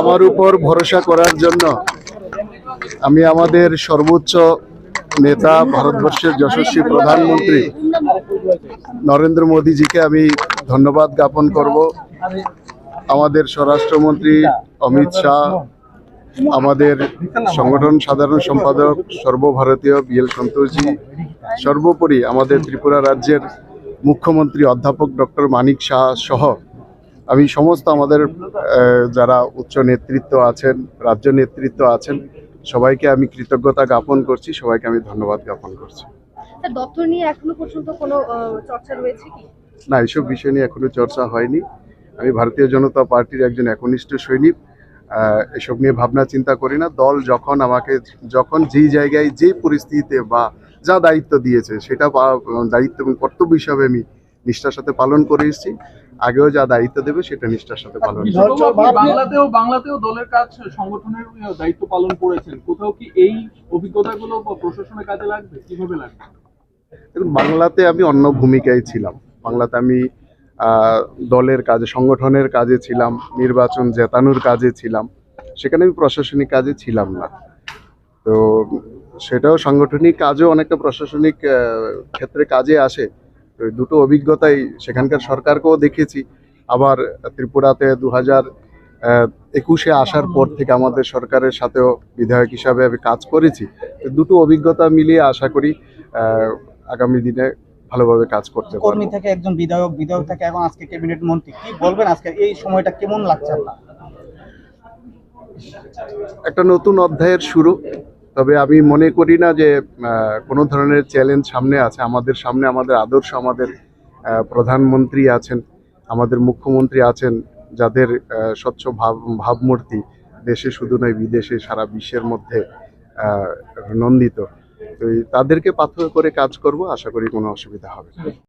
আমার উপর ভরসা করার জন্য আমি আমাদের সর্বোচ্চ নেতা ভারতবর্ষের যশস্বী প্রধানমন্ত্রী নরেন্দ্র মোদীজিকে আমি ধন্যবাদ জ্ঞাপন করব। আমাদের স্বরাষ্ট্রমন্ত্রী অমিত শাহ, আমাদের সংগঠন সাধারণ সম্পাদক সর্বভারতীয় বিএল সন্তোষজি, সর্বোপরি আমাদের ত্রিপুরা রাজ্যের মুখ্যমন্ত্রী অধ্যাপক ডক্টর মানিক শাহ সহ আমি সমস্ত আমাদের যারা উচ্চ নেতৃত্ব আছেন, রাজ্য নেতৃত্ব আছেন, সবাইকে আমি কৃতজ্ঞতা জ্ঞাপন করছি, সবাইকে আমি ধন্যবাদ জ্ঞাপন করছি। দপ্তর নিয়ে এখনো পর্যন্ত কোনো চর্চা রয়েছে কি? না, এইসব বিষয় নিয়ে এখনো চর্চা হয়নি। আমি ভারতীয় জনতা পার্টির একজন একনিষ্ঠ সৈনিক, এসব নিয়ে ভাবনা চিন্তা করি না। দল যখন যেই জায়গায় যেই পরিস্থিতিতে বা যা দায়িত্ব দিয়েছে সেটা দায়িত্ব এবং কর্তব্য হিসাবে আমি নিষ্ঠার সাথে পালন করে এসেছি। আগেও যা দায়িত্ব দেবে সেটা নিষ্ঠার সাথে পালন করব। বাংলাতেও দলের কাজ সংগঠনের দায়িত্ব পালন করেছেন, কোথাও কি এই অভিজ্ঞতাগুলো প্রশাসনের কাজে লাগবে? কিভাবে লাগবে? বাংলাতে আমি অন্য ভূমিকায় ছিলাম। বাংলাতে আমি দলের কাজে, সংগঠনের কাজে ছিলাম, নির্বাচন জেতানোর কাজে ছিলাম, সেখানে আমি প্রশাসনিক কাজে ছিলাম না। তো সেটাও সাংগঠনিক কাজও অনেকটা প্রশাসনিক ক্ষেত্রে কাজে আসে। তো দুটো অভিজ্ঞতাই সেখানকার সরকারকেও দেখেছি, আবার ত্রিপুরাতে 2021-এ আসার পর থেকে আমাদের সরকারের সাথেও বিধায়ক হিসাবে আমি কাজ করেছি। দুটো অভিজ্ঞতা মিলিয়ে আশা করি আগামী দিনে ভালোভাবে কাজ করতে পারবো। কর্মী থেকে একজন বিধায়ক থেকে এখন আজকে ক্যাবিনেট মন্ত্রী, কি বলবেন আজকে এই সময়টা কেমন লাগছে আপনার? একটা নতুন অধ্যায়ের শুরু। তবে আমি মনে করি না যে কোনো ধরনের চ্যালেঞ্জ সামনে আছে। আমাদের সামনে আমাদের আদর্শ, আমাদের প্রধানমন্ত্রী আছেন, আমাদের মুখ্যমন্ত্রী আছেন, যাদের স্বচ্ছ ভাবমূর্তি দেশে শুধু নয় বিদেশে সারা বিশ্বের মধ্যে নন্দিত। তো তাদেরকে পাথর করে কাজ করব, আশা করি কোনো অসুবিধা হবে না।